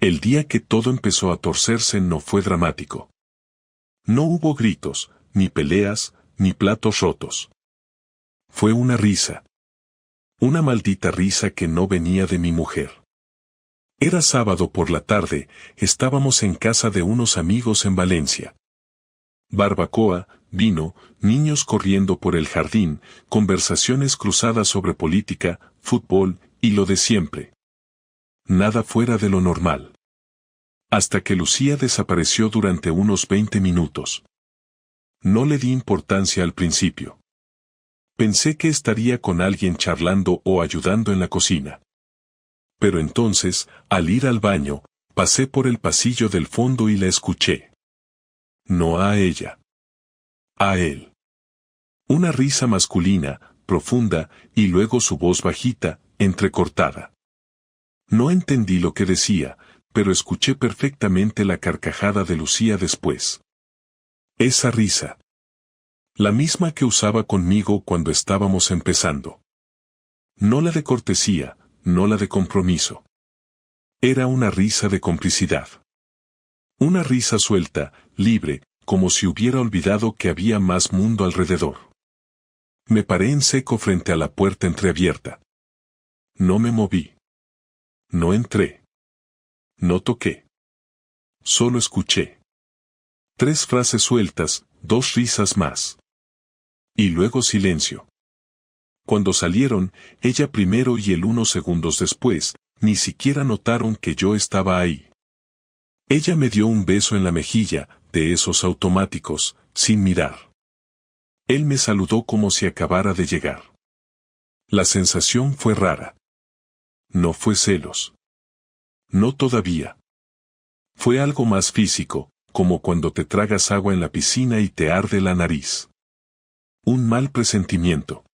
El día que todo empezó a torcerse no fue dramático. No hubo gritos, ni peleas, ni platos rotos. Fue una risa. Una maldita risa que no venía de mi mujer. Era sábado por la tarde, estábamos en casa de unos amigos en Valencia. Barbacoa, vino, niños corriendo por el jardín, conversaciones cruzadas sobre política, fútbol, y lo de siempre. Nada fuera de lo normal. Hasta que Lucía desapareció durante unos 20 minutos. No le di importancia al principio. Pensé que estaría con alguien charlando o ayudando en la cocina. Pero entonces, al ir al baño, pasé por el pasillo del fondo y la escuché. No a ella. A él. Una risa masculina, profunda, y luego su voz bajita, entrecortada. No entendí lo que decía, pero escuché perfectamente la carcajada de Lucía después. Esa risa. La misma que usaba conmigo cuando estábamos empezando. No la de cortesía, no la de compromiso. Era una risa de complicidad. Una risa suelta, libre, como si hubiera olvidado que había más mundo alrededor. Me paré en seco frente a la puerta entreabierta. No me moví. No entré. No toqué. Solo escuché. 3 frases sueltas, 2 risas más. Y luego silencio. Cuando salieron, ella primero y él unos segundos después, ni siquiera notaron que yo estaba ahí. Ella me dio un beso en la mejilla, de esos automáticos, sin mirar. Él me saludó como si acabara de llegar. La sensación fue rara. No fue celos. No todavía. Fue algo más físico, como cuando te tragas agua en la piscina y te arde la nariz. Un mal presentimiento.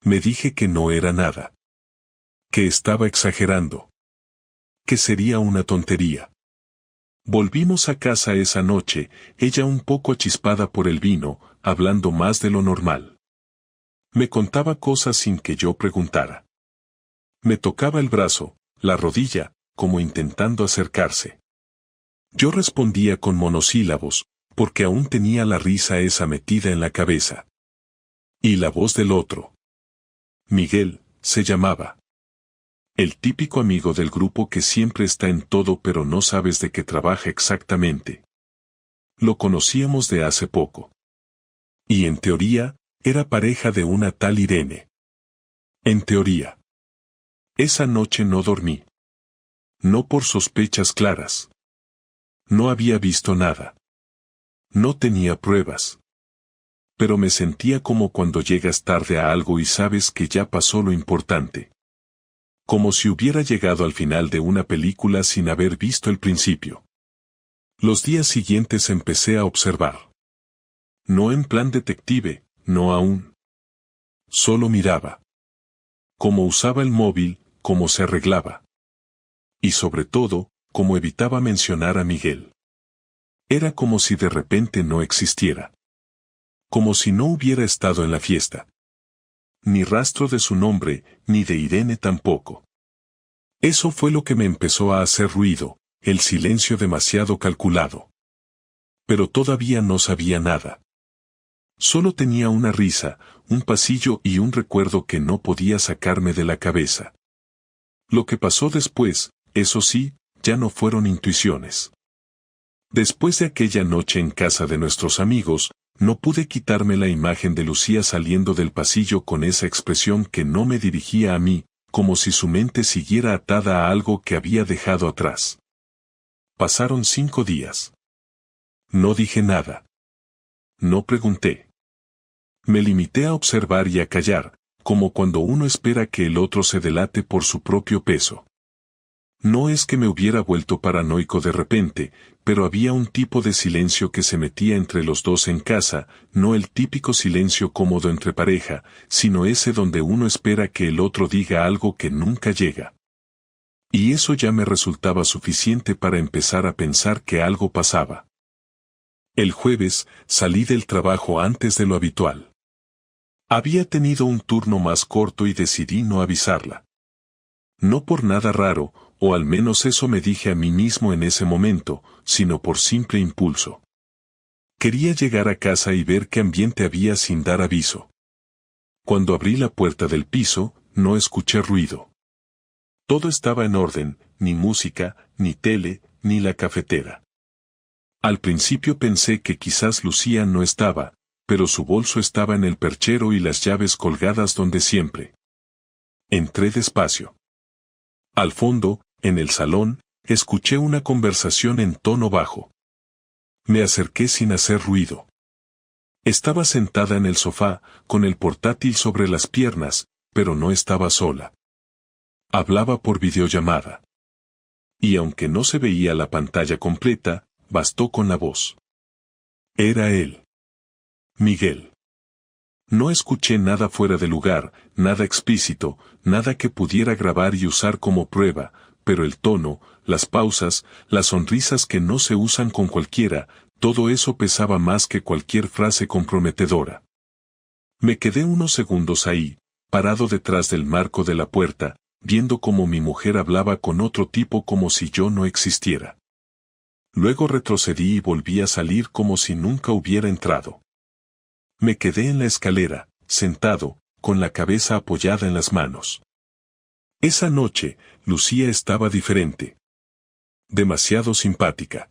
Me dije que no era nada. Que estaba exagerando. Que sería una tontería. Volvimos a casa esa noche, ella un poco achispada por el vino, hablando más de lo normal. Me contaba cosas sin que yo preguntara. Me tocaba el brazo, la rodilla, como intentando acercarse. Yo respondía con monosílabos, porque aún tenía la risa esa metida en la cabeza. Y la voz del otro. Miguel, se llamaba. El típico amigo del grupo que siempre está en todo pero no sabes de qué trabaja exactamente. Lo conocíamos de hace poco. Y en teoría, era pareja de una tal Irene. En teoría. Esa noche no dormí. No por sospechas claras. No había visto nada. No tenía pruebas. Pero me sentía como cuando llegas tarde a algo y sabes que ya pasó lo importante. Como si hubiera llegado al final de una película sin haber visto el principio. Los días siguientes empecé a observar. No en plan detective, no aún. Solo miraba. Cómo usaba el móvil, cómo se arreglaba. Y sobre todo, cómo evitaba mencionar a Miguel. Era como si de repente no existiera. Como si no hubiera estado en la fiesta. Ni rastro de su nombre, ni de Irene tampoco. Eso fue lo que me empezó a hacer ruido, el silencio demasiado calculado. Pero todavía no sabía nada. Solo tenía una risa, un pasillo y un recuerdo que no podía sacarme de la cabeza. Lo que pasó después, eso sí, ya no fueron intuiciones. Después de aquella noche en casa de nuestros amigos, no pude quitarme la imagen de Lucía saliendo del pasillo con esa expresión que no me dirigía a mí, como si su mente siguiera atada a algo que había dejado atrás. Pasaron 5 días. No dije nada. No pregunté. Me limité a observar y a callar, como cuando uno espera que el otro se delate por su propio peso. No es que me hubiera vuelto paranoico de repente, pero había un tipo de silencio que se metía entre los dos en casa, no el típico silencio cómodo entre pareja, sino ese donde uno espera que el otro diga algo que nunca llega. Y eso ya me resultaba suficiente para empezar a pensar que algo pasaba. El jueves, salí del trabajo antes de lo habitual. Había tenido un turno más corto y decidí no avisarla. No por nada raro, o al menos eso me dije a mí mismo en ese momento, sino por simple impulso. Quería llegar a casa y ver qué ambiente había sin dar aviso. Cuando abrí la puerta del piso, no escuché ruido. Todo estaba en orden, ni música, ni tele, ni la cafetera. Al principio pensé que quizás Lucía no estaba, pero su bolso estaba en el perchero y las llaves colgadas donde siempre. Entré despacio. Al fondo, en el salón, escuché una conversación en tono bajo. Me acerqué sin hacer ruido. Estaba sentada en el sofá, con el portátil sobre las piernas, pero no estaba sola. Hablaba por videollamada. Y aunque no se veía la pantalla completa, bastó con la voz. Era él. Miguel. No escuché nada fuera de lugar, nada explícito, nada que pudiera grabar y usar como prueba, pero el tono, las pausas, las sonrisas que no se usan con cualquiera, todo eso pesaba más que cualquier frase comprometedora. Me quedé unos segundos ahí, parado detrás del marco de la puerta, viendo cómo mi mujer hablaba con otro tipo como si yo no existiera. Luego retrocedí y volví a salir como si nunca hubiera entrado. Me quedé en la escalera, sentado, con la cabeza apoyada en las manos. Esa noche, Lucía estaba diferente. Demasiado simpática.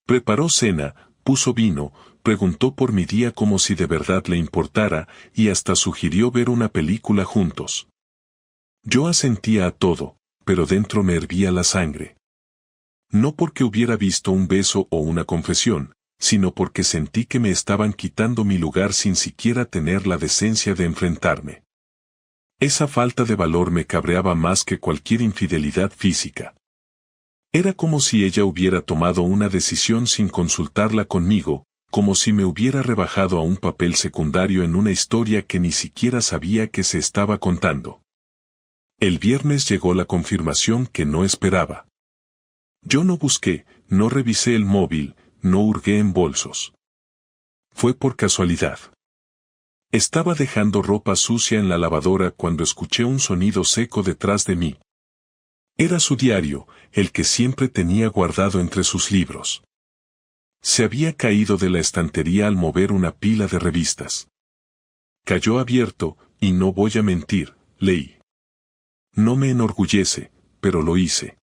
Preparó cena, puso vino, preguntó por mi día como si de verdad le importara, y hasta sugirió ver una película juntos. Yo asentía a todo, pero dentro me hervía la sangre. No porque hubiera visto un beso o una confesión, sino porque sentí que me estaban quitando mi lugar sin siquiera tener la decencia de enfrentarme. Esa falta de valor me cabreaba más que cualquier infidelidad física. Era como si ella hubiera tomado una decisión sin consultarla conmigo, como si me hubiera rebajado a un papel secundario en una historia que ni siquiera sabía que se estaba contando. El viernes llegó la confirmación que no esperaba. Yo no busqué, no revisé el móvil, no hurgué en bolsos. Fue por casualidad. Estaba dejando ropa sucia en la lavadora cuando escuché un sonido seco detrás de mí. Era su diario, el que siempre tenía guardado entre sus libros. Se había caído de la estantería al mover una pila de revistas. Cayó abierto, y no voy a mentir, leí. No me enorgullece, pero lo hice.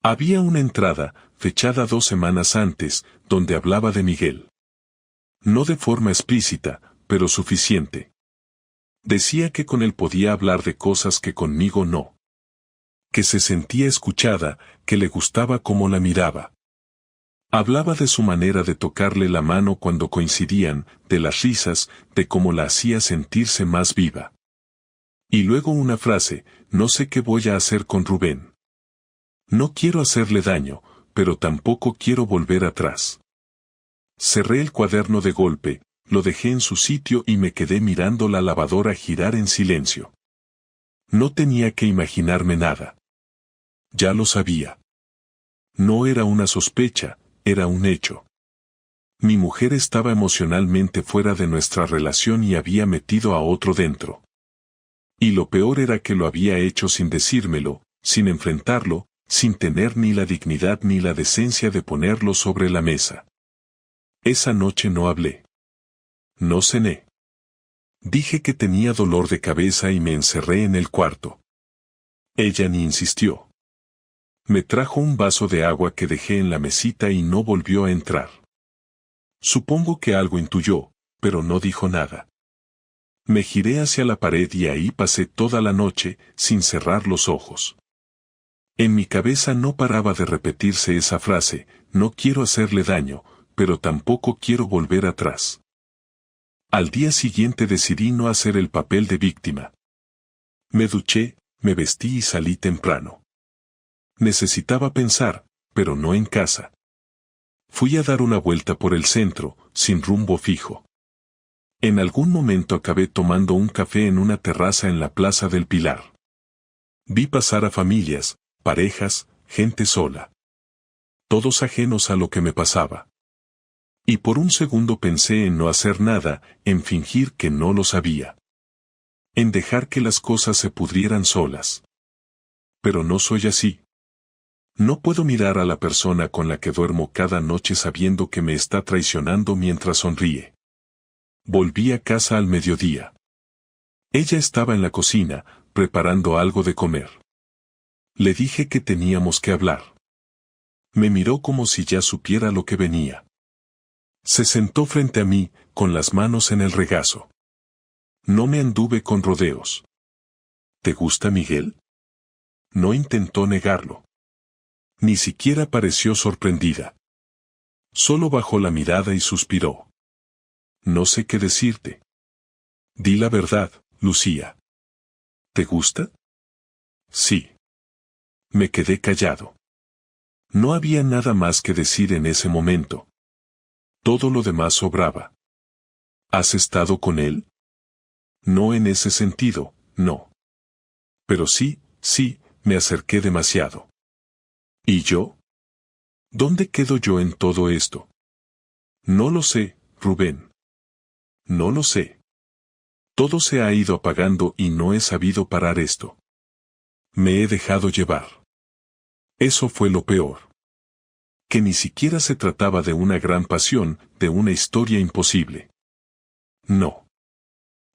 Había una entrada, fechada 2 semanas antes, donde hablaba de Miguel. No de forma explícita, pero suficiente. Decía que con él podía hablar de cosas que conmigo no. Que se sentía escuchada, que le gustaba cómo la miraba. Hablaba de su manera de tocarle la mano cuando coincidían, de las risas, de cómo la hacía sentirse más viva. Y luego una frase, no sé qué voy a hacer con Rubén. No quiero hacerle daño, pero tampoco quiero volver atrás. Cerré el cuaderno de golpe, lo dejé en su sitio y me quedé mirando la lavadora girar en silencio. No tenía que imaginarme nada. Ya lo sabía. No era una sospecha, era un hecho. Mi mujer estaba emocionalmente fuera de nuestra relación y había metido a otro dentro. Y lo peor era que lo había hecho sin decírmelo, sin enfrentarlo, sin tener ni la dignidad ni la decencia de ponerlo sobre la mesa. Esa noche no hablé. No cené. Dije que tenía dolor de cabeza y me encerré en el cuarto. Ella ni insistió. Me trajo un vaso de agua que dejé en la mesita y no volvió a entrar. Supongo que algo intuyó, pero no dijo nada. Me giré hacia la pared y ahí pasé toda la noche, sin cerrar los ojos. En mi cabeza no paraba de repetirse esa frase, no quiero hacerle daño, pero tampoco quiero volver atrás. Al día siguiente decidí no hacer el papel de víctima. Me duché, me vestí y salí temprano. Necesitaba pensar, pero no en casa. Fui a dar una vuelta por el centro, sin rumbo fijo. En algún momento acabé tomando un café en una terraza en la Plaza del Pilar. Vi pasar a familias, parejas, gente sola. Todos ajenos a lo que me pasaba. Y por un segundo pensé en no hacer nada, en fingir que no lo sabía. En dejar que las cosas se pudrieran solas. Pero no soy así. No puedo mirar a la persona con la que duermo cada noche sabiendo que me está traicionando mientras sonríe. Volví a casa al mediodía. Ella estaba en la cocina, preparando algo de comer. Le dije que teníamos que hablar. Me miró como si ya supiera lo que venía. Se sentó frente a mí, con las manos en el regazo. No me anduve con rodeos. ¿Te gusta Miguel? No intentó negarlo. Ni siquiera pareció sorprendida. Solo bajó la mirada y suspiró. No sé qué decirte. Di la verdad, Lucía. ¿Te gusta? Sí. Me quedé callado. No había nada más que decir en ese momento. Todo lo demás sobraba. ¿Has estado con él? No en ese sentido, no. Pero sí, me acerqué demasiado. ¿Y yo? ¿Dónde quedo yo en todo esto? No lo sé, Rubén. No lo sé. Todo se ha ido apagando y no he sabido parar esto. Me he dejado llevar. Eso fue lo peor. Que ni siquiera se trataba de una gran pasión, de una historia imposible. No.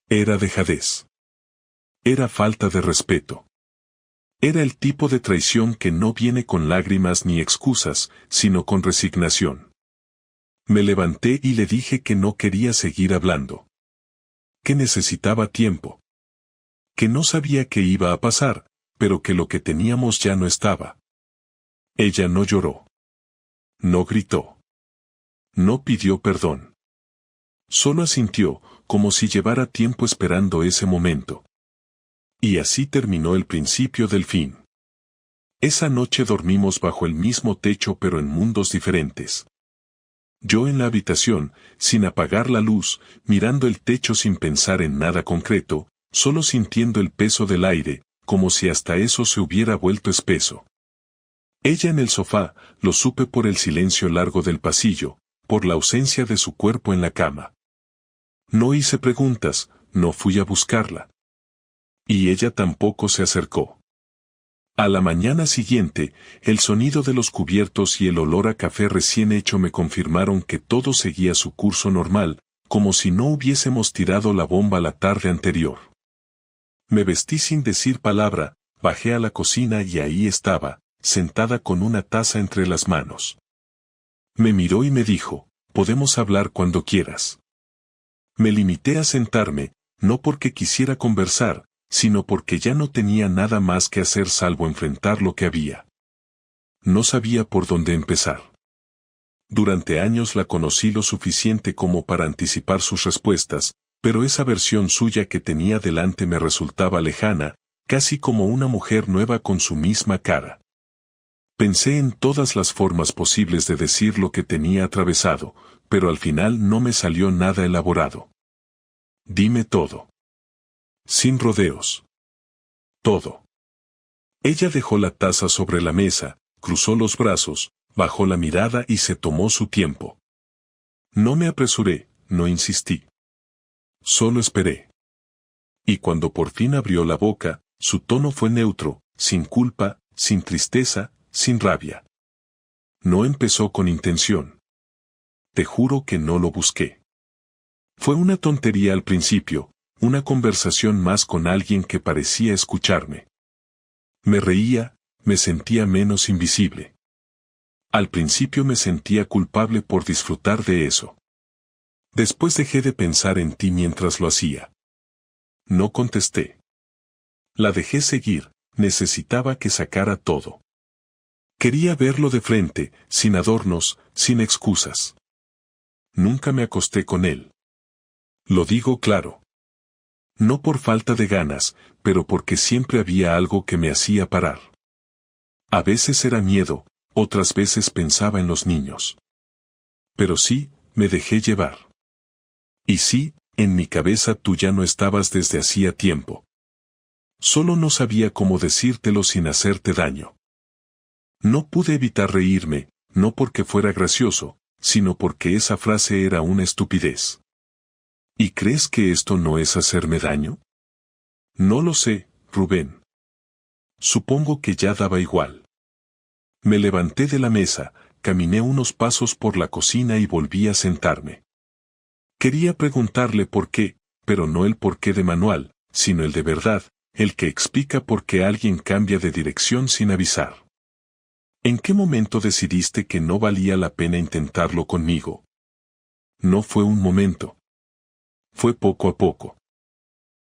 Era dejadez. Era falta de respeto. Era el tipo de traición que no viene con lágrimas ni excusas, sino con resignación. Me levanté y le dije que no quería seguir hablando. Que necesitaba tiempo. Que no sabía qué iba a pasar, pero que lo que teníamos ya no estaba. Ella no lloró. No gritó. No pidió perdón. Solo asintió, como si llevara tiempo esperando ese momento. Y así terminó el principio del fin. Esa noche dormimos bajo el mismo techo pero en mundos diferentes. Yo en la habitación, sin apagar la luz, mirando el techo sin pensar en nada concreto, solo sintiendo el peso del aire, como si hasta eso se hubiera vuelto espeso. Ella en el sofá, lo supe por el silencio largo del pasillo, por la ausencia de su cuerpo en la cama. No hice preguntas, no fui a buscarla. Y ella tampoco se acercó. A la mañana siguiente, el sonido de los cubiertos y el olor a café recién hecho me confirmaron que todo seguía su curso normal, como si no hubiésemos tirado la bomba la tarde anterior. Me vestí sin decir palabra, bajé a la cocina y ahí estaba, sentada con una taza entre las manos. Me miró y me dijo, podemos hablar cuando quieras. Me limité a sentarme, no porque quisiera conversar, sino porque ya no tenía nada más que hacer salvo enfrentar lo que había. No sabía por dónde empezar. Durante años la conocí lo suficiente como para anticipar sus respuestas, pero esa versión suya que tenía delante me resultaba lejana, casi como una mujer nueva con su misma cara. Pensé en todas las formas posibles de decir lo que tenía atravesado, pero al final no me salió nada elaborado. Dime todo. Sin rodeos. Todo. Ella dejó la taza sobre la mesa, cruzó los brazos, bajó la mirada y se tomó su tiempo. No me apresuré, no insistí. Solo esperé. Y cuando por fin abrió la boca, su tono fue neutro, sin culpa, sin tristeza, sin rabia. No empezó con intención. Te juro que no lo busqué. Fue una tontería al principio, una conversación más con alguien que parecía escucharme. Me reía, me sentía menos invisible. Al principio me sentía culpable por disfrutar de eso. Después dejé de pensar en ti mientras lo hacía. No contesté. La dejé seguir, necesitaba que sacara todo. Quería verlo de frente, sin adornos, sin excusas. Nunca me acosté con él. Lo digo claro. No por falta de ganas, pero porque siempre había algo que me hacía parar. A veces era miedo, otras veces pensaba en los niños. Pero sí, me dejé llevar. Y sí, en mi cabeza tú ya no estabas desde hacía tiempo. Solo no sabía cómo decírtelo sin hacerte daño. No pude evitar reírme, no porque fuera gracioso, sino porque esa frase era una estupidez. ¿Y crees que esto no es hacerme daño? No lo sé, Rubén. Supongo que ya daba igual. Me levanté de la mesa, caminé unos pasos por la cocina y volví a sentarme. Quería preguntarle por qué, pero no el por qué de manual, sino el de verdad, el que explica por qué alguien cambia de dirección sin avisar. ¿En qué momento decidiste que no valía la pena intentarlo conmigo? No fue un momento. Fue poco a poco.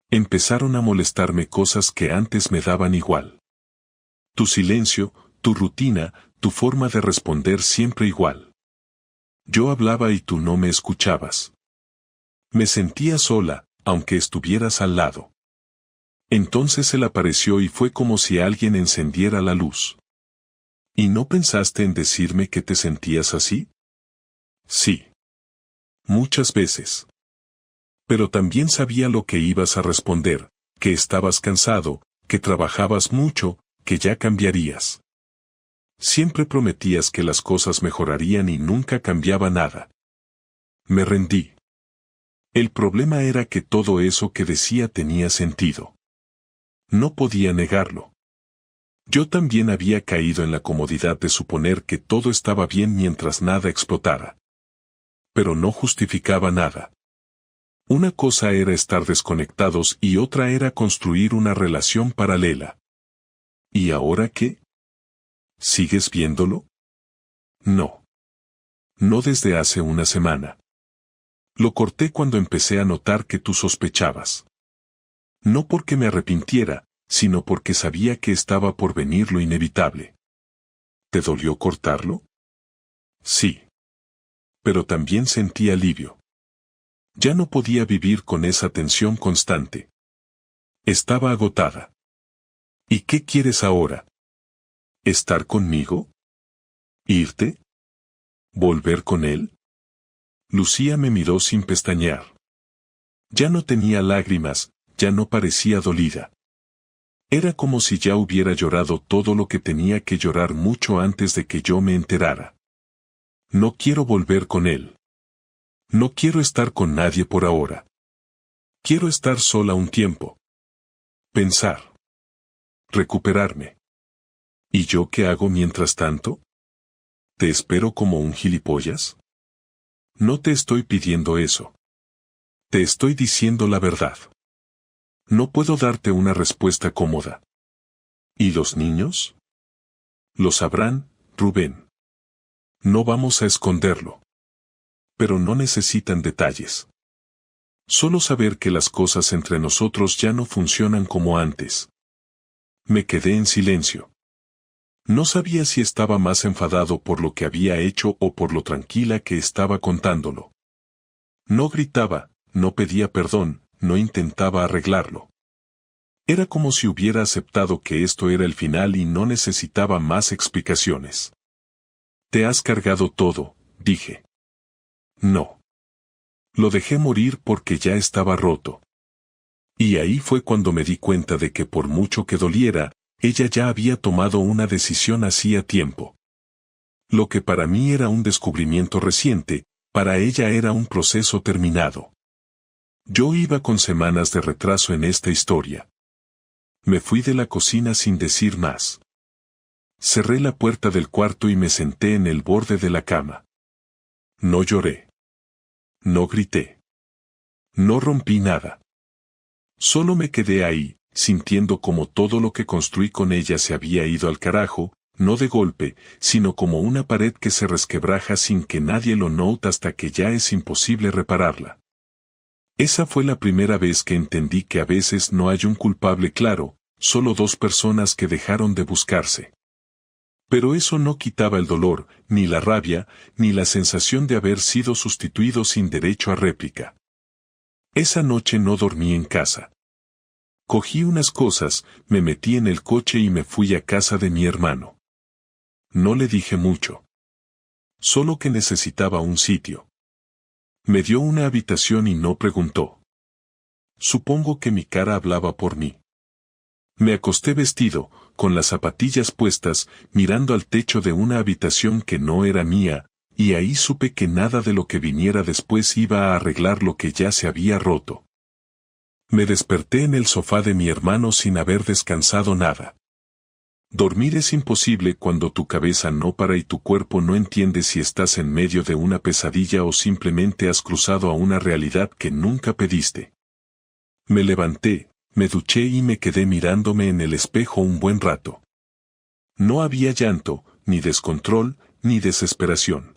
Empezaron a molestarme cosas que antes me daban igual. Tu silencio, tu rutina, tu forma de responder siempre igual. Yo hablaba y tú no me escuchabas. Me sentía sola, aunque estuvieras al lado. Entonces él apareció y fue como si alguien encendiera la luz. ¿Y no pensaste en decirme que te sentías así? Sí. Muchas veces. Pero también sabía lo que ibas a responder, que estabas cansado, que trabajabas mucho, que ya cambiarías. Siempre prometías que las cosas mejorarían y nunca cambiaba nada. Me rendí. El problema era que todo eso que decía tenía sentido. No podía negarlo. Yo también había caído en la comodidad de suponer que todo estaba bien mientras nada explotara. Pero no justificaba nada. Una cosa era estar desconectados y otra era construir una relación paralela. ¿Y ahora qué? ¿Sigues viéndolo? No. No desde hace una semana. Lo corté cuando empecé a notar que tú sospechabas. No porque me arrepintiera, sino porque sabía que estaba por venir lo inevitable. ¿Te dolió cortarlo? Sí. Pero también sentí alivio. Ya no podía vivir con esa tensión constante. Estaba agotada. ¿Y qué quieres ahora? ¿Estar conmigo? ¿Irte? ¿Volver con él? Lucía me miró sin pestañear. Ya no tenía lágrimas, ya no parecía dolida. Era como si ya hubiera llorado todo lo que tenía que llorar mucho antes de que yo me enterara. No quiero volver con él. No quiero estar con nadie por ahora. Quiero estar sola un tiempo. Pensar. Recuperarme. ¿Y yo qué hago mientras tanto? ¿Te espero como un gilipollas? No te estoy pidiendo eso. Te estoy diciendo la verdad. No puedo darte una respuesta cómoda. ¿Y los niños? Lo sabrán, Rubén. No vamos a esconderlo. Pero no necesitan detalles. Solo saber que las cosas entre nosotros ya no funcionan como antes. Me quedé en silencio. No sabía si estaba más enfadado por lo que había hecho o por lo tranquila que estaba contándolo. No gritaba, no pedía perdón, no intentaba arreglarlo. Era como si hubiera aceptado que esto era el final y no necesitaba más explicaciones. Te has cargado todo, dije. No. Lo dejé morir porque ya estaba roto. Y ahí fue cuando me di cuenta de que por mucho que doliera, ella ya había tomado una decisión hacía tiempo. Lo que para mí era un descubrimiento reciente, para ella era un proceso terminado. Yo iba con semanas de retraso en esta historia. Me fui de la cocina sin decir más. Cerré la puerta del cuarto y me senté en el borde de la cama. No lloré. No grité. No rompí nada. Solo me quedé ahí, sintiendo como todo lo que construí con ella se había ido al carajo, no de golpe, sino como una pared que se resquebraja sin que nadie lo note hasta que ya es imposible repararla. Esa fue la primera vez que entendí que a veces no hay un culpable claro, solo dos personas que dejaron de buscarse. Pero eso no quitaba el dolor, ni la rabia, ni la sensación de haber sido sustituido sin derecho a réplica. Esa noche no dormí en casa. Cogí unas cosas, me metí en el coche y me fui a casa de mi hermano. No le dije mucho. Solo que necesitaba un sitio. Me dio una habitación y no preguntó. Supongo que mi cara hablaba por mí. Me acosté vestido, con las zapatillas puestas, mirando al techo de una habitación que no era mía, y ahí supe que nada de lo que viniera después iba a arreglar lo que ya se había roto. Me desperté en el sofá de mi hermano sin haber descansado nada. Dormir es imposible cuando tu cabeza no para y tu cuerpo no entiende si estás en medio de una pesadilla o simplemente has cruzado a una realidad que nunca pediste. Me levanté, me duché y me quedé mirándome en el espejo un buen rato. No había llanto, ni descontrol, ni desesperación.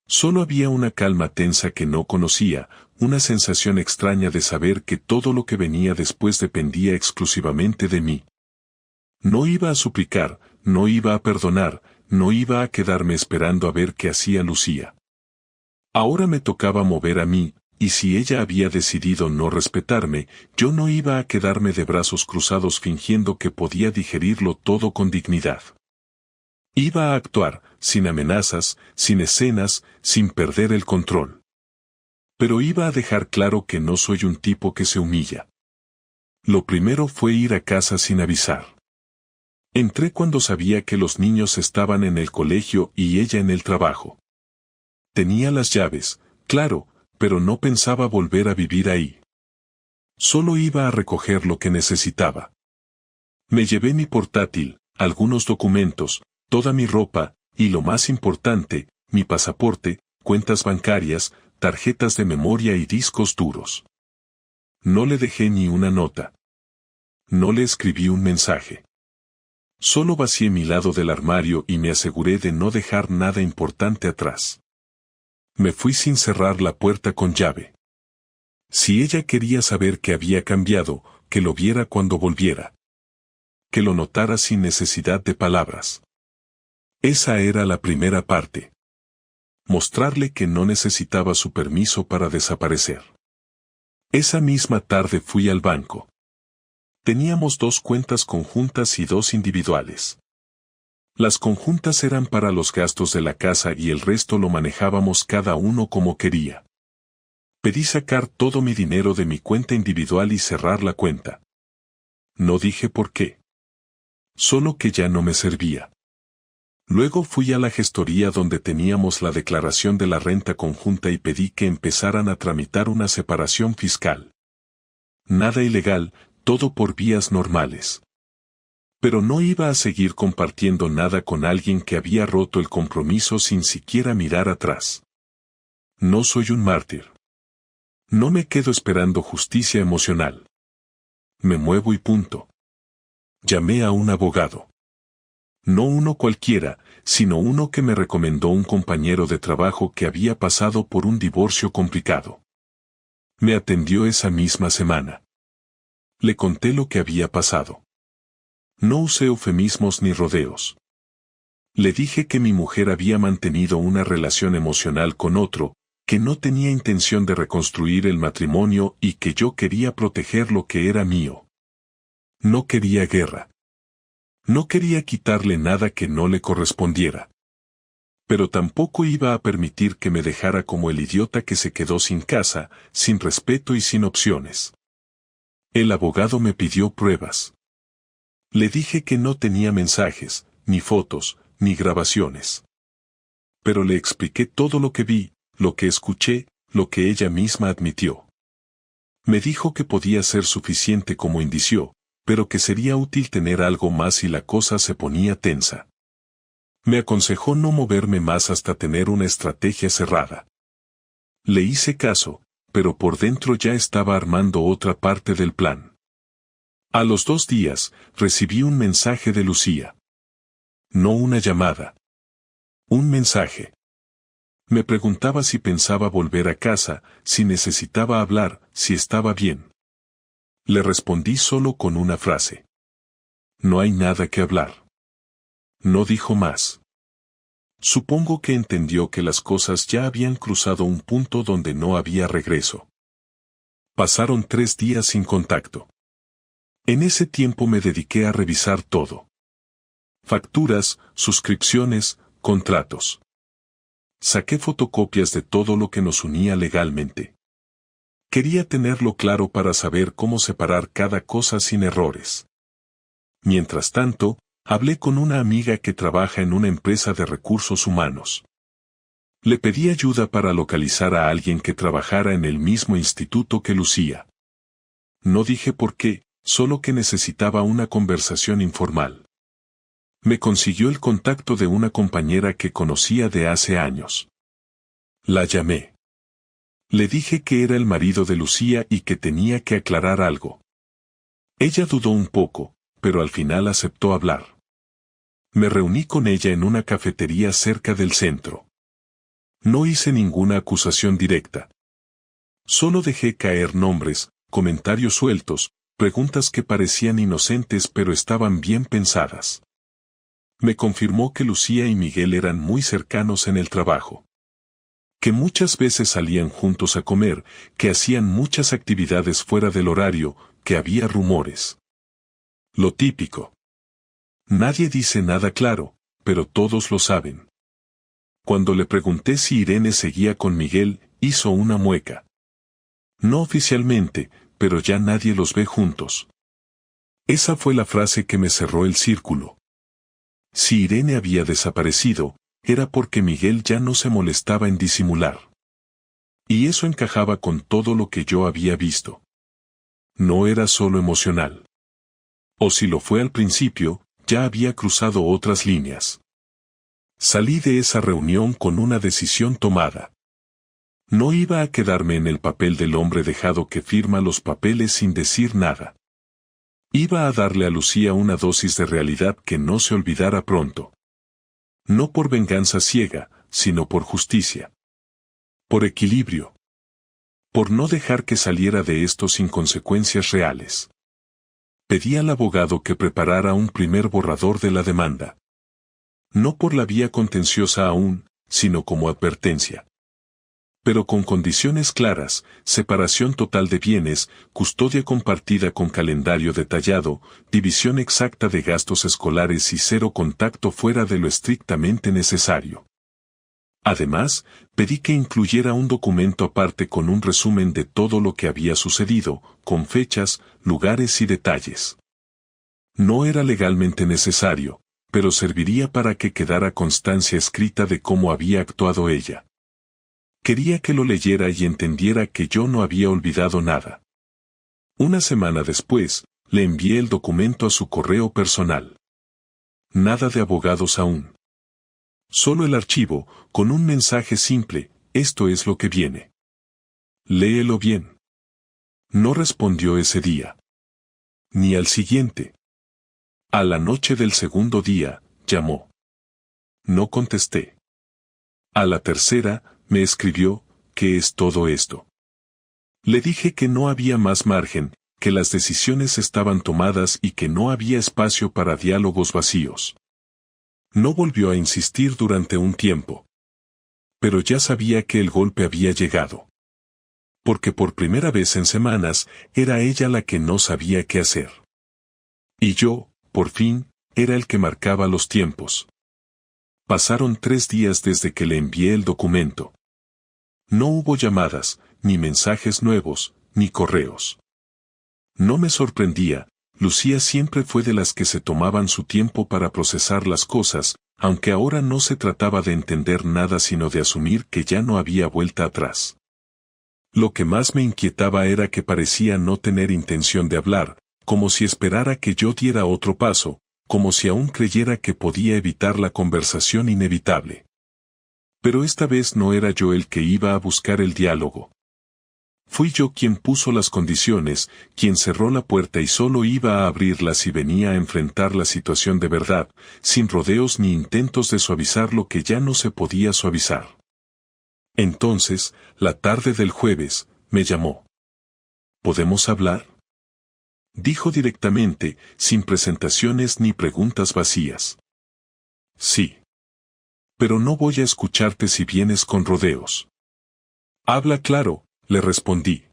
Solo había una calma tensa que no conocía, una sensación extraña de saber que todo lo que venía después dependía exclusivamente de mí. No iba a suplicar, no iba a perdonar, no iba a quedarme esperando a ver qué hacía Lucía. Ahora me tocaba mover a mí, y si ella había decidido no respetarme, yo no iba a quedarme de brazos cruzados fingiendo que podía digerirlo todo con dignidad. Iba a actuar, sin amenazas, sin escenas, sin perder el control. Pero iba a dejar claro que no soy un tipo que se humilla. Lo primero fue ir a casa sin avisar. Entré cuando sabía que los niños estaban en el colegio y ella en el trabajo. Tenía las llaves, claro, pero no pensaba volver a vivir ahí. Solo iba a recoger lo que necesitaba. Me llevé mi portátil, algunos documentos, toda mi ropa, y lo más importante, mi pasaporte, cuentas bancarias, tarjetas de memoria y discos duros. No le dejé ni una nota. No le escribí un mensaje. Solo vacié mi lado del armario y me aseguré de no dejar nada importante atrás. Me fui sin cerrar la puerta con llave. Si ella quería saber que había cambiado, que lo viera cuando volviera. Que lo notara sin necesidad de palabras. Esa era la primera parte. Mostrarle que no necesitaba su permiso para desaparecer. Esa misma tarde fui al banco. Teníamos 2 cuentas conjuntas y 2 individuales. Las conjuntas eran para los gastos de la casa y el resto lo manejábamos cada uno como quería. Pedí sacar todo mi dinero de mi cuenta individual y cerrar la cuenta. No dije por qué. Solo que ya no me servía. Luego fui a la gestoría donde teníamos la declaración de la renta conjunta y pedí que empezaran a tramitar una separación fiscal. Nada ilegal, todo por vías normales. Pero no iba a seguir compartiendo nada con alguien que había roto el compromiso sin siquiera mirar atrás. No soy un mártir. No me quedo esperando justicia emocional. Me muevo y punto. Llamé a un abogado. No uno cualquiera, sino uno que me recomendó un compañero de trabajo que había pasado por un divorcio complicado. Me atendió esa misma semana. Le conté lo que había pasado. No usé eufemismos ni rodeos. Le dije que mi mujer había mantenido una relación emocional con otro, que no tenía intención de reconstruir el matrimonio y que yo quería proteger lo que era mío. No quería guerra. No quería quitarle nada que no le correspondiera. Pero tampoco iba a permitir que me dejara como el idiota que se quedó sin casa, sin respeto y sin opciones. El abogado me pidió pruebas. Le dije que no tenía mensajes, ni fotos, ni grabaciones. Pero le expliqué todo lo que vi, lo que escuché, lo que ella misma admitió. Me dijo que podía ser suficiente como indicio, pero que sería útil tener algo más si la cosa se ponía tensa. Me aconsejó no moverme más hasta tener una estrategia cerrada. Le hice caso, pero por dentro ya estaba armando otra parte del plan. A los 2 días, recibí un mensaje de Lucía. No una llamada. Un mensaje. Me preguntaba si pensaba volver a casa, si necesitaba hablar, si estaba bien. Le respondí solo con una frase. No hay nada que hablar. No dijo más. Supongo que entendió que las cosas ya habían cruzado un punto donde no había regreso. Pasaron 3 días sin contacto. En ese tiempo me dediqué a revisar todo. Facturas, suscripciones, contratos. Saqué fotocopias de todo lo que nos unía legalmente. Quería tenerlo claro para saber cómo separar cada cosa sin errores. Mientras tanto, hablé con una amiga que trabaja en una empresa de recursos humanos. Le pedí ayuda para localizar a alguien que trabajara en el mismo instituto que Lucía. No dije por qué, solo que necesitaba una conversación informal. Me consiguió el contacto de una compañera que conocía de hace años. La llamé. Le dije que era el marido de Lucía y que tenía que aclarar algo. Ella dudó un poco, pero al final aceptó hablar. Me reuní con ella en una cafetería cerca del centro. No hice ninguna acusación directa. Solo dejé caer nombres, comentarios sueltos, preguntas que parecían inocentes pero estaban bien pensadas. Me confirmó que Lucía y Miguel eran muy cercanos en el trabajo. Que muchas veces salían juntos a comer, que hacían muchas actividades fuera del horario, que había rumores. Lo típico. Nadie dice nada claro, pero todos lo saben. Cuando le pregunté si Irene seguía con Miguel, hizo una mueca. No oficialmente, pero ya nadie los ve juntos. Esa fue la frase que me cerró el círculo. Si Irene había desaparecido, era porque Miguel ya no se molestaba en disimular. Y eso encajaba con todo lo que yo había visto. No era solo emocional. O si lo fue al principio, ya había cruzado otras líneas. Salí de esa reunión con una decisión tomada. No iba a quedarme en el papel del hombre dejado que firma los papeles sin decir nada. Iba a darle a Lucía una dosis de realidad que no se olvidara pronto. No por venganza ciega, sino por justicia. Por equilibrio. Por no dejar que saliera de esto sin consecuencias reales. Pedí al abogado que preparara un primer borrador de la demanda. No por la vía contenciosa aún, sino como advertencia. Pero con condiciones claras, separación total de bienes, custodia compartida con calendario detallado, división exacta de gastos escolares y cero contacto fuera de lo estrictamente necesario. Además, pedí que incluyera un documento aparte con un resumen de todo lo que había sucedido, con fechas, lugares y detalles. No era legalmente necesario, pero serviría para que quedara constancia escrita de cómo había actuado ella. Quería que lo leyera y entendiera que yo no había olvidado nada. Una semana después, le envié el documento a su correo personal. Nada de abogados aún. Solo el archivo, con un mensaje simple: esto es lo que viene. Léelo bien. No respondió ese día. Ni al siguiente. A la noche del segundo día, llamó. No contesté. A la tercera, me escribió: ¿qué es todo esto? Le dije que no había más margen, que las decisiones estaban tomadas y que no había espacio para diálogos vacíos. No volvió a insistir durante un tiempo. Pero ya sabía que el golpe había llegado. Porque por primera vez en semanas, era ella la que no sabía qué hacer. Y yo, por fin, era el que marcaba los tiempos. Pasaron 3 días desde que le envié el documento. No hubo llamadas, ni mensajes nuevos, ni correos. No me sorprendía, Lucía siempre fue de las que se tomaban su tiempo para procesar las cosas, aunque ahora no se trataba de entender nada sino de asumir que ya no había vuelta atrás. Lo que más me inquietaba era que parecía no tener intención de hablar, como si esperara que yo diera otro paso, como si aún creyera que podía evitar la conversación inevitable. Pero esta vez no era yo el que iba a buscar el diálogo. Fui yo quien puso las condiciones, quien cerró la puerta y solo iba a abrirla si venía a enfrentar la situación de verdad, sin rodeos ni intentos de suavizar lo que ya no se podía suavizar. Entonces, la tarde del jueves, me llamó. ¿Podemos hablar? Dijo directamente, sin presentaciones ni preguntas vacías. Sí. Pero no voy a escucharte si vienes con rodeos. Habla claro, le respondí.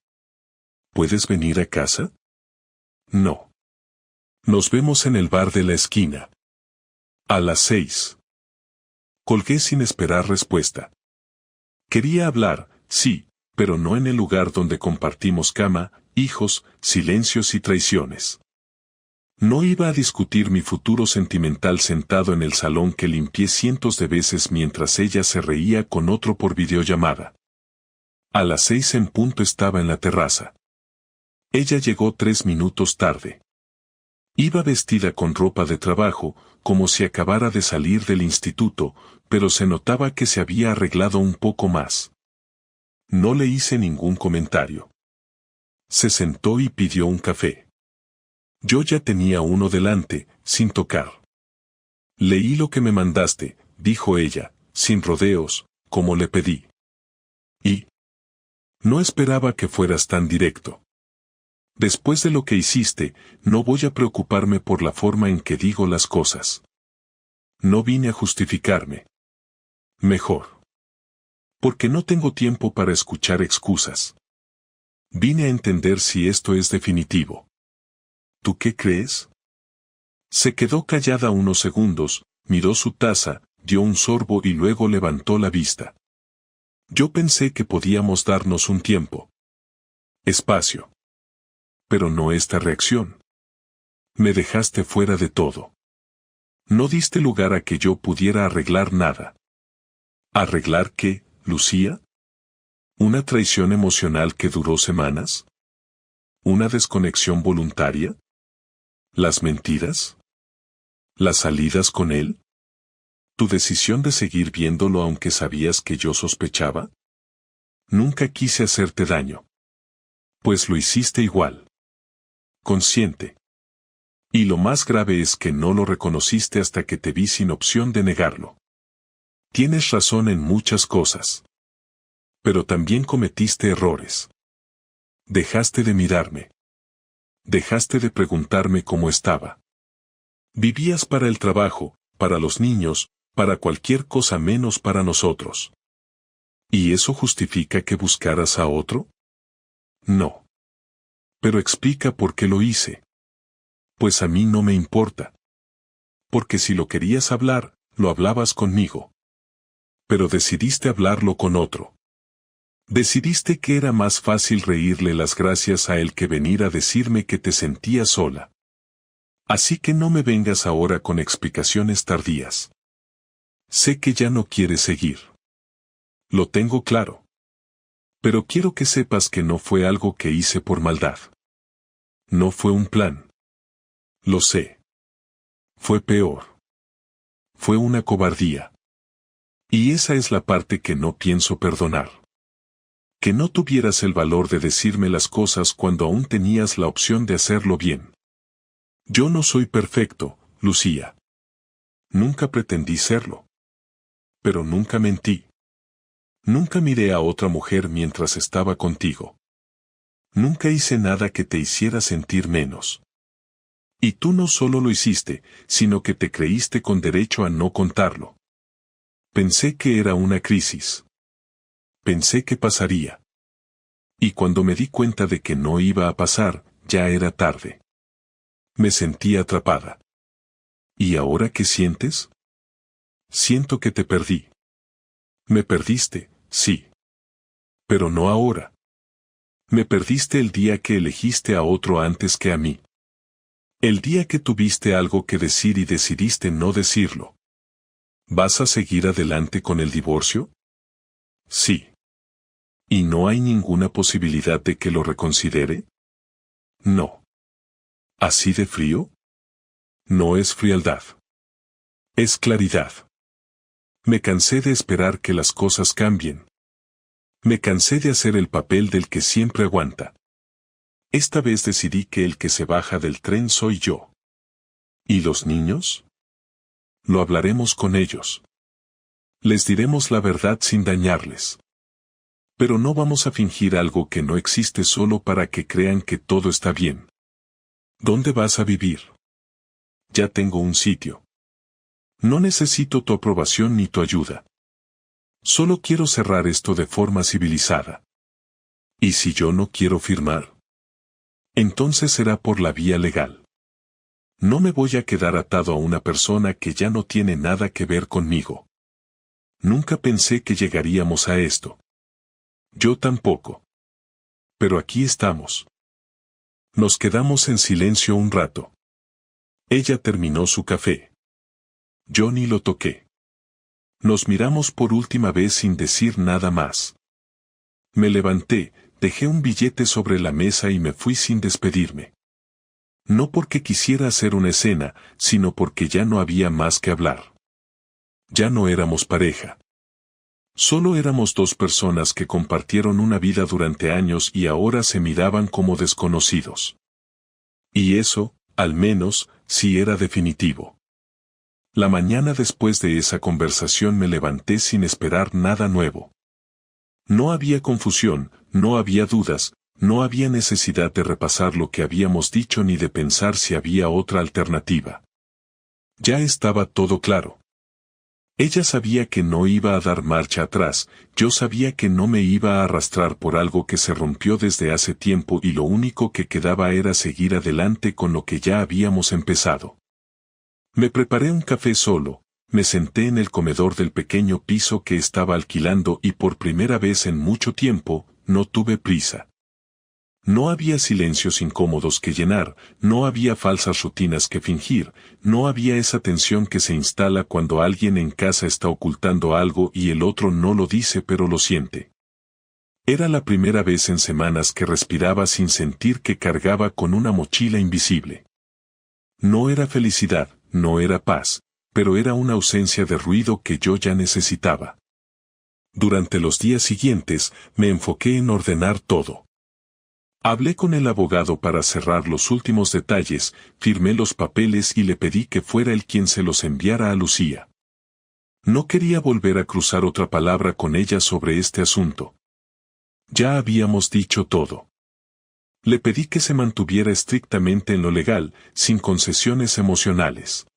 ¿Puedes venir a casa? No. Nos vemos en el bar de la esquina. A las 6. Colgué sin esperar respuesta. Quería hablar, sí, pero no en el lugar donde compartimos cama, hijos, silencios y traiciones. No iba a discutir mi futuro sentimental sentado en el salón que limpié cientos de veces mientras ella se reía con otro por videollamada. A las 6 en punto estaba en la terraza. Ella llegó 3 minutos tarde. Iba vestida con ropa de trabajo, como si acabara de salir del instituto, pero se notaba que se había arreglado un poco más. No le hice ningún comentario. Se sentó y pidió un café. Yo ya tenía uno delante, sin tocar. Leí lo que me mandaste, dijo ella, sin rodeos, como le pedí. Y no esperaba que fueras tan directo. Después de lo que hiciste, no voy a preocuparme por la forma en que digo las cosas. No vine a justificarme. Mejor. Porque no tengo tiempo para escuchar excusas. Vine a entender si esto es definitivo. ¿Tú qué crees? Se quedó callada unos segundos, miró su taza, dio un sorbo y luego levantó la vista. Yo pensé que podíamos darnos un tiempo. Espacio. Pero no esta reacción. Me dejaste fuera de todo. No diste lugar a que yo pudiera arreglar nada. ¿Arreglar qué, Lucía? ¿Una traición emocional que duró semanas? ¿Una desconexión voluntaria? ¿Las mentiras? ¿Las salidas con él? ¿Tu decisión de seguir viéndolo aunque sabías que yo sospechaba? Nunca quise hacerte daño. Pues lo hiciste igual. Consciente. Y lo más grave es que no lo reconociste hasta que te vi sin opción de negarlo. Tienes razón en muchas cosas. Pero también cometiste errores. Dejaste de mirarme. Dejaste de preguntarme cómo estaba. Vivías para el trabajo, para los niños, para cualquier cosa menos para nosotros. ¿Y eso justifica que buscaras a otro? No. Pero explica por qué lo hice. Pues a mí no me importa. Porque si lo querías hablar, lo hablabas conmigo. Pero decidiste hablarlo con otro. Decidiste que era más fácil reírle las gracias a él que venir a decirme que te sentías sola. Así que no me vengas ahora con explicaciones tardías. Sé que ya no quieres seguir. Lo tengo claro. Pero quiero que sepas que no fue algo que hice por maldad. No fue un plan. Lo sé. Fue peor. Fue una cobardía. Y esa es la parte que no pienso perdonar. Que no tuvieras el valor de decirme las cosas cuando aún tenías la opción de hacerlo bien. Yo no soy perfecto, Lucía. Nunca pretendí serlo. Pero nunca mentí. Nunca miré a otra mujer mientras estaba contigo. Nunca hice nada que te hiciera sentir menos. Y tú no solo lo hiciste, sino que te creíste con derecho a no contarlo. Pensé que era una crisis. Pensé que pasaría. Y cuando me di cuenta de que no iba a pasar, ya era tarde. Me sentí atrapada. ¿Y ahora qué sientes? Siento que te perdí. Me perdiste, sí. Pero no ahora. Me perdiste el día que elegiste a otro antes que a mí. El día que tuviste algo que decir y decidiste no decirlo. ¿Vas a seguir adelante con el divorcio? Sí. ¿Y no hay ninguna posibilidad de que lo reconsidere? No. ¿Así de frío? No es frialdad. Es claridad. Me cansé de esperar que las cosas cambien. Me cansé de hacer el papel del que siempre aguanta. Esta vez decidí que el que se baja del tren soy yo. ¿Y los niños? Lo hablaremos con ellos. Les diremos la verdad sin dañarles. Pero no vamos a fingir algo que no existe solo para que crean que todo está bien. ¿Dónde vas a vivir? Ya tengo un sitio. No necesito tu aprobación ni tu ayuda. Solo quiero cerrar esto de forma civilizada. ¿Y si yo no quiero firmar? Entonces será por la vía legal. No me voy a quedar atado a una persona que ya no tiene nada que ver conmigo. Nunca pensé que llegaríamos a esto. Yo tampoco. Pero aquí estamos. Nos quedamos en silencio un rato. Ella terminó su café. Yo ni lo toqué. Nos miramos por última vez sin decir nada más. Me levanté, dejé un billete sobre la mesa y me fui sin despedirme. No porque quisiera hacer una escena, sino porque ya no había más que hablar. Ya no éramos pareja. Solo éramos dos personas que compartieron una vida durante años y ahora se miraban como desconocidos. Y eso, al menos, sí era definitivo. La mañana después de esa conversación me levanté sin esperar nada nuevo. No había confusión, no había dudas, no había necesidad de repasar lo que habíamos dicho ni de pensar si había otra alternativa. Ya estaba todo claro. Ella sabía que no iba a dar marcha atrás, yo sabía que no me iba a arrastrar por algo que se rompió desde hace tiempo y lo único que quedaba era seguir adelante con lo que ya habíamos empezado. Me preparé un café solo, me senté en el comedor del pequeño piso que estaba alquilando y por primera vez en mucho tiempo, no tuve prisa. No había silencios incómodos que llenar, no había falsas rutinas que fingir, no había esa tensión que se instala cuando alguien en casa está ocultando algo y el otro no lo dice pero lo siente. Era la primera vez en semanas que respiraba sin sentir que cargaba con una mochila invisible. No era felicidad, no era paz, pero era una ausencia de ruido que yo ya necesitaba. Durante los días siguientes, me enfoqué en ordenar todo. Hablé con el abogado para cerrar los últimos detalles, firmé los papeles y le pedí que fuera él quien se los enviara a Lucía. No quería volver a cruzar otra palabra con ella sobre este asunto. Ya habíamos dicho todo. Le pedí que se mantuviera estrictamente en lo legal, sin concesiones emocionales.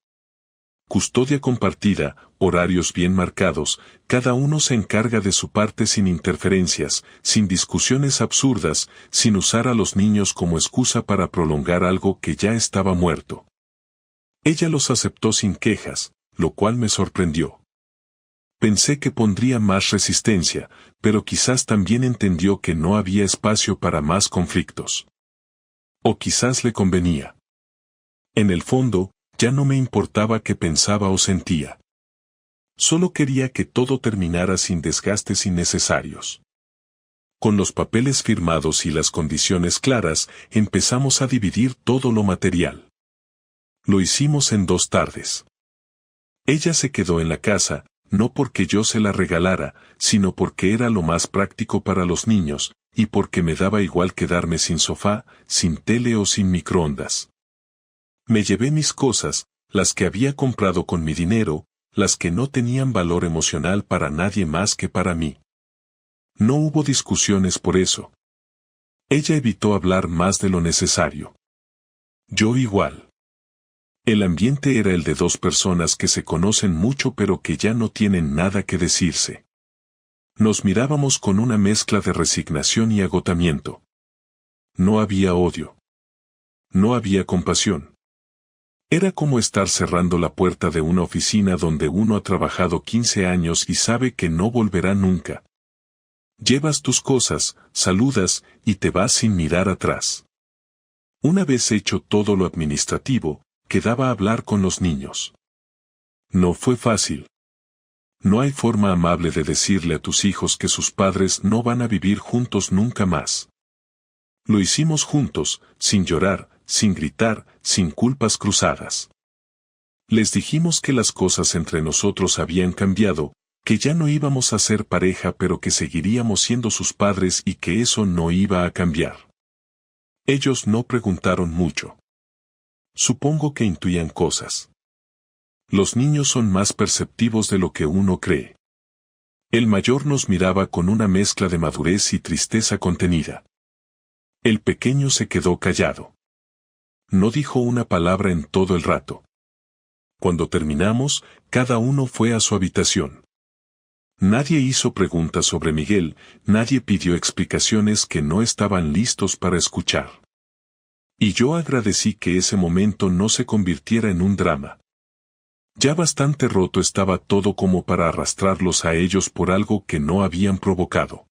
Custodia compartida, horarios bien marcados, cada uno se encarga de su parte sin interferencias, sin discusiones absurdas, sin usar a los niños como excusa para prolongar algo que ya estaba muerto. Ella los aceptó sin quejas, lo cual me sorprendió. Pensé que pondría más resistencia, pero quizás también entendió que no había espacio para más conflictos. O quizás le convenía. En el fondo, ya no me importaba qué pensaba o sentía. Solo quería que todo terminara sin desgastes innecesarios. Con los papeles firmados y las condiciones claras, empezamos a dividir todo lo material. Lo hicimos en 2 tardes. Ella se quedó en la casa, no porque yo se la regalara, sino porque era lo más práctico para los niños, y porque me daba igual quedarme sin sofá, sin tele o sin microondas. Me llevé mis cosas, las que había comprado con mi dinero, las que no tenían valor emocional para nadie más que para mí. No hubo discusiones por eso. Ella evitó hablar más de lo necesario. Yo igual. El ambiente era el de 2 personas que se conocen mucho pero que ya no tienen nada que decirse. Nos mirábamos con una mezcla de resignación y agotamiento. No había odio. No había compasión. Era como estar cerrando la puerta de una oficina donde uno ha trabajado 15 años y sabe que no volverá nunca. Llevas tus cosas, saludas y te vas sin mirar atrás. Una vez hecho todo lo administrativo, quedaba hablar con los niños. No fue fácil. No hay forma amable de decirle a tus hijos que sus padres no van a vivir juntos nunca más. Lo hicimos juntos, sin llorar, sin gritar, sin culpas cruzadas. Les dijimos que las cosas entre nosotros habían cambiado, que ya no íbamos a ser pareja pero que seguiríamos siendo sus padres y que eso no iba a cambiar. Ellos no preguntaron mucho. Supongo que intuían cosas. Los niños son más perceptivos de lo que uno cree. El mayor nos miraba con una mezcla de madurez y tristeza contenida. El pequeño se quedó callado. No dijo una palabra en todo el rato. Cuando terminamos, cada uno fue a su habitación. Nadie hizo preguntas sobre Miguel, nadie pidió explicaciones que no estaban listos para escuchar. Y yo agradecí que ese momento no se convirtiera en un drama. Ya bastante roto estaba todo como para arrastrarlos a ellos por algo que no habían provocado.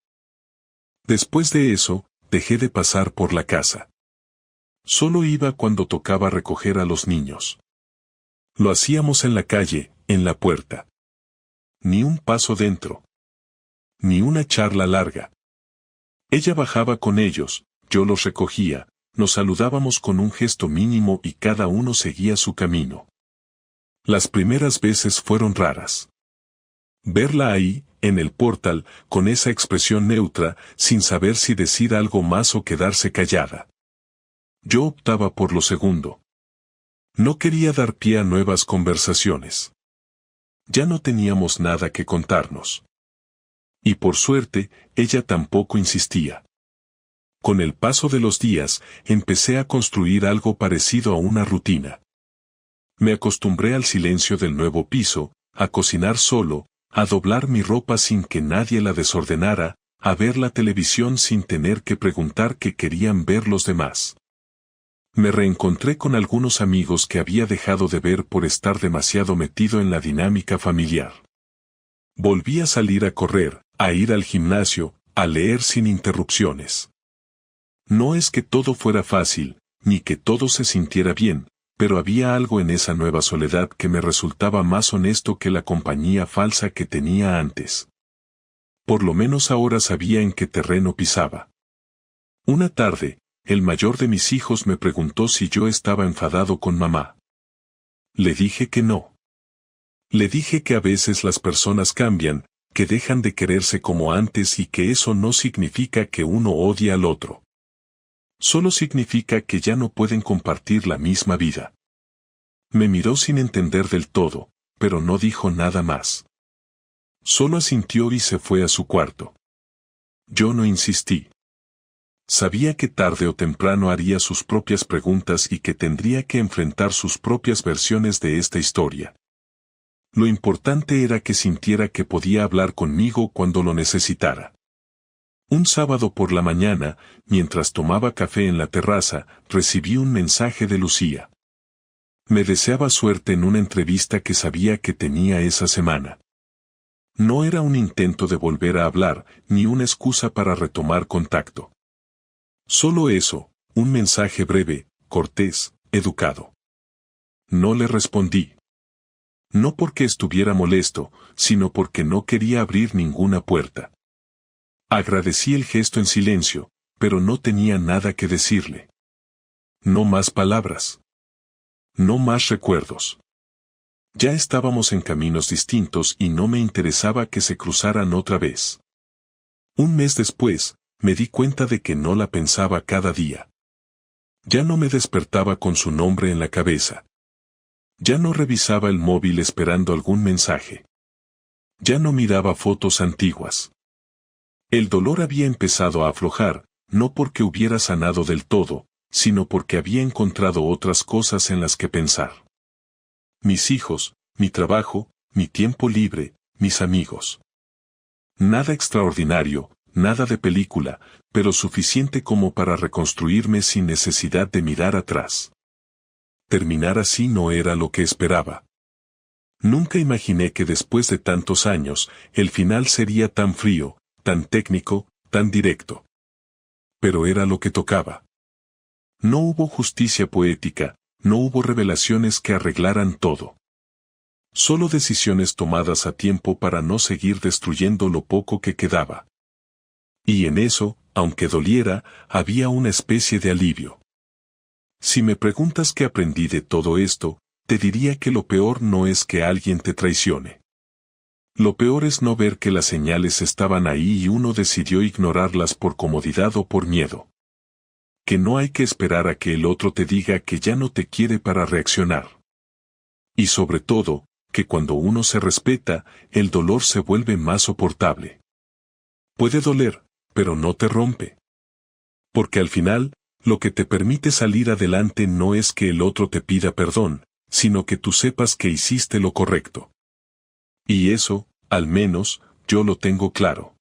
Después de eso, dejé de pasar por la casa. Solo iba cuando tocaba recoger a los niños. Lo hacíamos en la calle, en la puerta. Ni un paso dentro. Ni una charla larga. Ella bajaba con ellos, yo los recogía, nos saludábamos con un gesto mínimo y cada uno seguía su camino. Las primeras veces fueron raras. Verla ahí, en el portal, con esa expresión neutra, sin saber si decir algo más o quedarse callada. Yo optaba por lo segundo. No quería dar pie a nuevas conversaciones. Ya no teníamos nada que contarnos. Y por suerte, ella tampoco insistía. Con el paso de los días, empecé a construir algo parecido a una rutina. Me acostumbré al silencio del nuevo piso, a cocinar solo, a doblar mi ropa sin que nadie la desordenara, a ver la televisión sin tener que preguntar qué querían ver los demás. Me reencontré con algunos amigos que había dejado de ver por estar demasiado metido en la dinámica familiar. Volví a salir a correr, a ir al gimnasio, a leer sin interrupciones. No es que todo fuera fácil, ni que todo se sintiera bien, pero había algo en esa nueva soledad que me resultaba más honesto que la compañía falsa que tenía antes. Por lo menos ahora sabía en qué terreno pisaba. Una tarde, el mayor de mis hijos me preguntó si yo estaba enfadado con mamá. Le dije que no. Le dije que a veces las personas cambian, que dejan de quererse como antes y que eso no significa que uno odie al otro. Solo significa que ya no pueden compartir la misma vida. Me miró sin entender del todo, pero no dijo nada más. Solo asintió y se fue a su cuarto. Yo no insistí. Sabía que tarde o temprano haría sus propias preguntas y que tendría que enfrentar sus propias versiones de esta historia. Lo importante era que sintiera que podía hablar conmigo cuando lo necesitara. Un sábado por la mañana, mientras tomaba café en la terraza, recibí un mensaje de Lucía. Me deseaba suerte en una entrevista que sabía que tenía esa semana. No era un intento de volver a hablar, ni una excusa para retomar contacto. Solo eso, un mensaje breve, cortés, educado. No le respondí. No porque estuviera molesto, sino porque no quería abrir ninguna puerta. Agradecí el gesto en silencio, pero no tenía nada que decirle. No más palabras. No más recuerdos. Ya estábamos en caminos distintos y no me interesaba que se cruzaran otra vez. Un mes después, me di cuenta de que no la pensaba cada día. Ya no me despertaba con su nombre en la cabeza. Ya no revisaba el móvil esperando algún mensaje. Ya no miraba fotos antiguas. El dolor había empezado a aflojar, no porque hubiera sanado del todo, sino porque había encontrado otras cosas en las que pensar. Mis hijos, mi trabajo, mi tiempo libre, mis amigos. Nada extraordinario, nada de película, pero suficiente como para reconstruirme sin necesidad de mirar atrás. Terminar así no era lo que esperaba. Nunca imaginé que después de tantos años, el final sería tan frío, tan técnico, tan directo. Pero era lo que tocaba. No hubo justicia poética, no hubo revelaciones que arreglaran todo. Solo decisiones tomadas a tiempo para no seguir destruyendo lo poco que quedaba. Y en eso, aunque doliera, había una especie de alivio. Si me preguntas qué aprendí de todo esto, te diría que lo peor no es que alguien te traicione. Lo peor es no ver que las señales estaban ahí y uno decidió ignorarlas por comodidad o por miedo. Que no hay que esperar a que el otro te diga que ya no te quiere para reaccionar. Y sobre todo, que cuando uno se respeta, el dolor se vuelve más soportable. Puede doler, pero no te rompe. Porque al final, lo que te permite salir adelante no es que el otro te pida perdón, sino que tú sepas que hiciste lo correcto. Y eso, al menos, yo lo tengo claro.